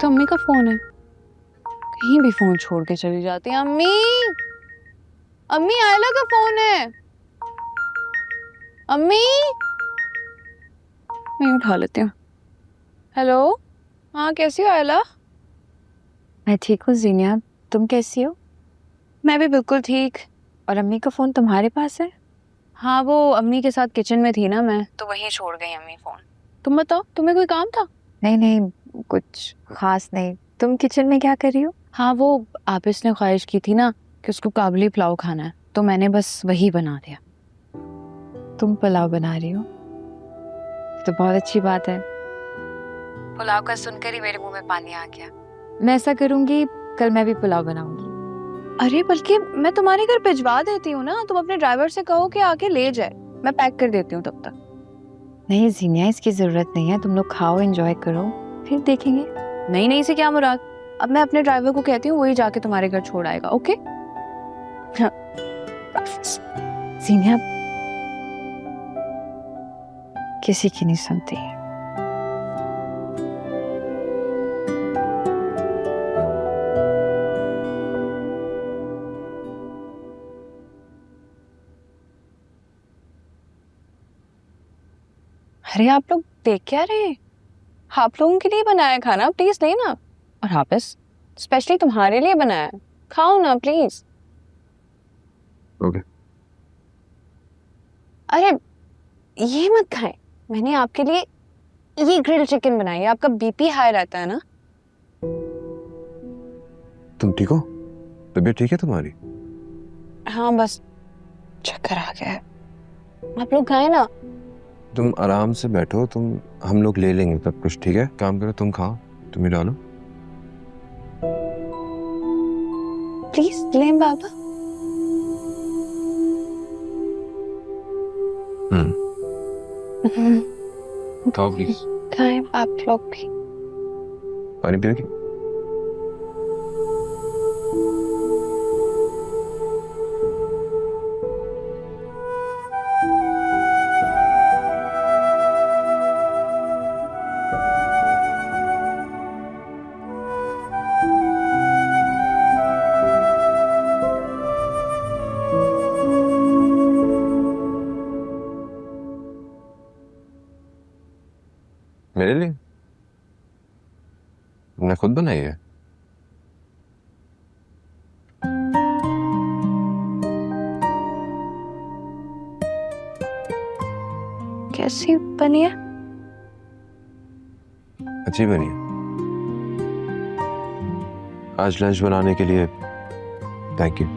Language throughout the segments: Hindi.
तो अम्मी का फोन है, कहीं भी फोन छोड़ के चली जाती है। अम्मी, अम्मी आयला का फोन है। अम्मी, मैं उठा लेती हूँ। हेलो, हाँ कैसी हो आयला? मैं ठीक हूँ जीनिया, तुम कैसी हो? मैं भी बिल्कुल ठीक। और अम्मी का फोन तुम्हारे पास है? हाँ वो अम्मी के साथ किचन में थी ना, मैं तो वहीं छोड़ गई अम्मी फोन। तुम बताओ, तुम्हें कोई काम था? नहीं नहीं, कुछ खास नहीं। तुम किचन में क्या कर रही हो? हाँ वो आबिस ने ख्वाहिश की थी ना कि उसको काबुली पुलाव खाना है, तो मैंने बस वही बना दिया। तुम पुलाव बना रही हो तो बहुत अच्छी बात है। पुलाव का सुनकर ही मेरे मुंह में पानी आ गया। मैं ऐसा करूंगी, कल मैं भी पुलाव बनाऊंगी। अरे बल्कि मैं तुम्हारे घर भिजवा देती हूँ ना, तुम अपने ड्राइवर से कहो कि आके ले जाए, मैं पैक कर देती हूँ तब तक। नहीं जीनिया, इसकी जरूरत नहीं है, तुम लोग खाओ, एंजॉय करो, फिर देखेंगे। नहीं नहीं से क्या मुराद, अब मैं अपने ड्राइवर को कहती हूँ, वही जाके तुम्हारे घर छोड़ आएगा। ओके? हाँ। जीनिया किसी की नहीं सुनती। अरे आप लोग देख क्या रहे? आप लोगों के लिए बनाया है खाना, प्लीज लेना। और हाफिज, स्पेशली तुम्हारे लिए बनाया है, खाओ ना प्लीज। ओके। अरे ये मत खाएं, मैंने आपके लिए ये ग्रिल चिकन बनाई है, आपका बीपी हाई रहता है ना। तुम ठीक हो? तबीयत ठीक है तुम्हारी? हाँ बस चक्कर आ गया है। आप लोग खाए ना। तुम आराम से बैठो, हम लोग ले लेंगे सब कुछ, ठीक है? काम करो, तुम खाओ, तुम ही डालो। प्लीज लें बाबा। खाओ प्लीज। खाएं आप लोग भी। पानी पियोगी? मेरे लिए तुमने खुद बनाई है? कैसी बनी है? अच्छी बनी है। आज लंच बनाने के लिए थैंक यू।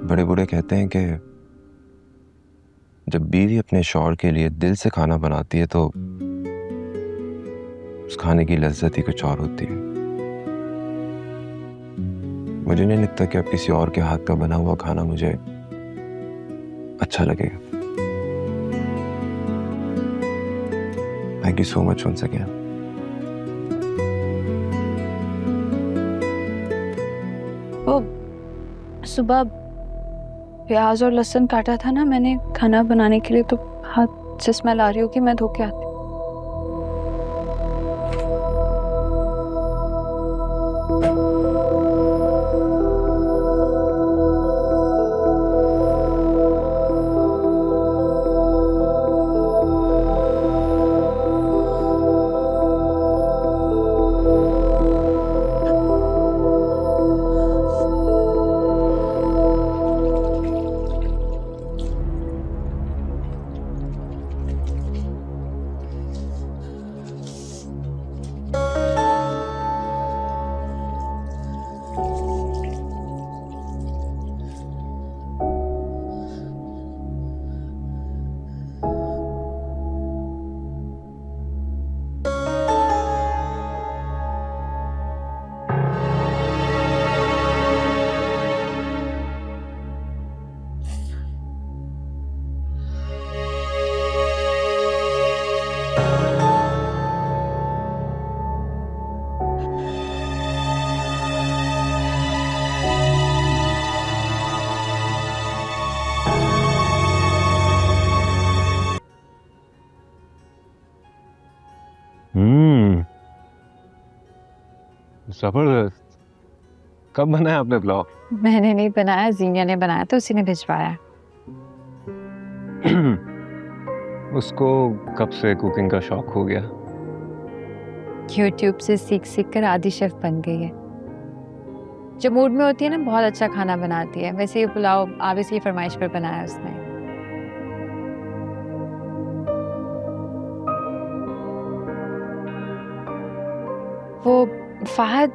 बड़े बूढ़े कहते हैं कि जब बीवी अपने शौहर के लिए दिल से खाना बनाती है तो उस खाने की लज्जत ही कुछ और होती है। मुझे नहीं लगता कि अब किसी और के हाथ का बना हुआ खाना मुझे अच्छा लगेगा। Thank you so much once again. वो सुबह प्याज और लहसुन काटा था ना मैंने खाना बनाने के लिए, तो हाथ से स्मेल आ रही होगी, मैं धो के आती हूँ। जबरदस्त। कब बनाया आपने ब्लॉग? मैंने नहीं बनाया, जीनिया ने बनाया तो उसी ने भिजवाया। उसको कब से कुकिंग का शौक हो गया? यूट्यूब से सीख सीख कर आधी शेफ बन गई है। जब मूड में होती है ना, बहुत अच्छा खाना बनाती है। वैसे ये पुलाव आबिस की फरमाइश पर बनाया उसने। वो फहद,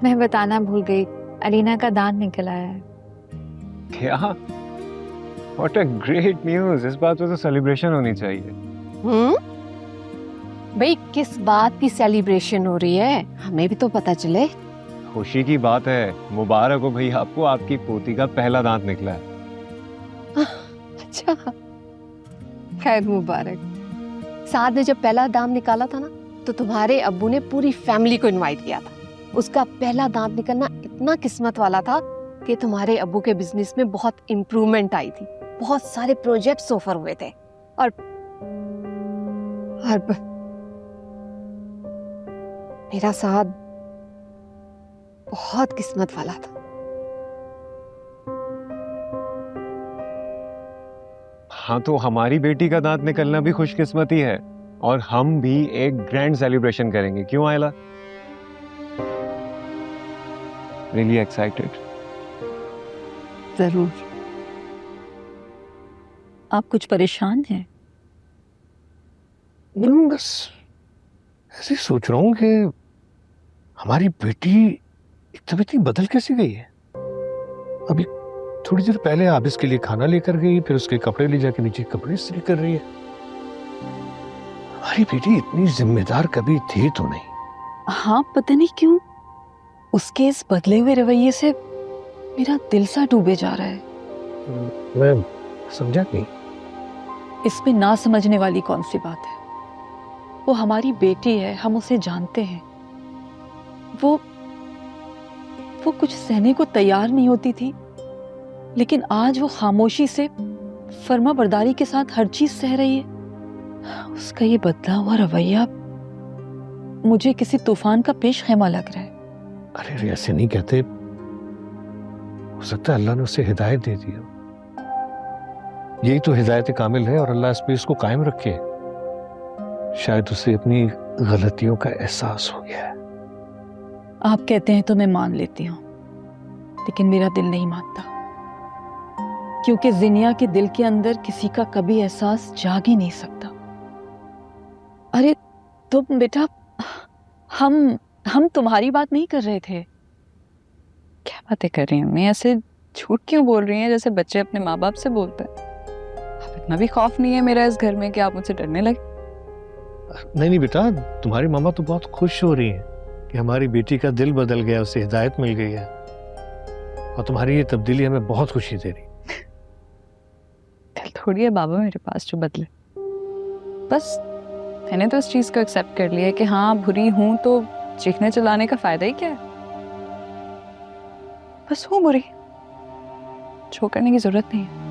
मैं बताना भूल गई, अलीना का दांत निकल आया है। क्या? What a great news! इस बात पे तो सेलिब्रेशन होनी चाहिए। भाई किस बात की सेलिब्रेशन हो रही है, हमें भी तो पता चले। खुशी की बात है, मुबारक हो भाई आपको, आपकी पोती का पहला दांत निकला है। अच्छा, खैर मुबारक। साथ में जब पहला दांत निकाला था ना, तो तुम्हारे अब्बू ने पूरी फैमिली को इनवाइट किया था। उसका पहला दांत निकलना इतना किस्मत वाला था कि तुम्हारे अब्बू के बिजनेस में बहुत इम्प्रूवमेंट आई थी। बहुत सारे प्रोजेक्ट्स ऑफर हुए थे और मेरा साथ बहुत किस्मत वाला था। हाँ, तो हमारी बेटी का दांत निकलना भी खुशकिस्मती है और हम भी एक ग्रैंड सेलिब्रेशन करेंगे। क्यों आयला? Really excited? जरूर। आप कुछ परेशान हैं? बस ऐसे ही सोच रहा हूँ कि हमारी बेटी एकदम इतनी बदल कैसे गई है। अभी थोड़ी देर पहले आबिस के लिए खाना लेकर गई, फिर उसके कपड़े ले जाके नीचे कपड़े इस्त्री कर रही है। हमारी बेटी इतनी जिम्मेदार कभी थी तो नहीं। हाँ, पता नहीं क्यों उसके इस बदले हुए रवैये से मेरा दिल सा डूबे जा रहा है। मैं समझा नहीं। इसमें ना समझने वाली कौन सी बात है? वो हमारी बेटी है, हम उसे जानते हैं। वो कुछ सहने को तैयार नहीं होती थी, लेकिन आज वो खामोशी से फर्मा बरदारी के साथ हर चीज सह रही है। उसका ये बदला हुआ रवैया मुझे किसी तूफान का पेश खेमा लग रहा है। अरे ऐसे नहीं कहते, हो सकता है अल्लाह ने उसे हिदायत दे दी हो। यही तो हिदायत कामिल है और अल्लाह इस पे इसको कायम रखे। शायद उसे अपनी गलतियों का एहसास हो गया है। आप कहते हैं तो मैं मान लेती हूँ, लेकिन मेरा दिल नहीं मानता, क्योंकि जिनिया के दिल के अंदर किसी का कभी एहसास जाग ही नहीं सकता। अरे तुम बेटा, हम तुम्हारी बात नहीं कर रहे थे। क्या बातें कर रही हैं? मैं ऐसे झूठ क्यों बोल रही हैं जैसे बच्चे अपने माँ बाप से बोलते हैं? अब इतना भी खौफ नहीं है मेरा इस घर में कि आप मुझसे डरने लगे। नहीं बेटा, तुम्हारी मामा तो बहुत खुश हो रही है कि हमारी बेटी का दिल बदल गया, उसे हिदायत मिल गई है और तुम्हारी ये तब्दीली हमें बहुत खुशी दे रही। दिल थोड़ी है बाबा मेरे पास जो बदले। बस मैंने तो इस चीज को एक्सेप्ट कर लिया कि हाँ बुरी हूं तो चीखने चिल्लाने का फायदा ही क्या है। बस हूं बुरी, छो करने की जरूरत नहीं है।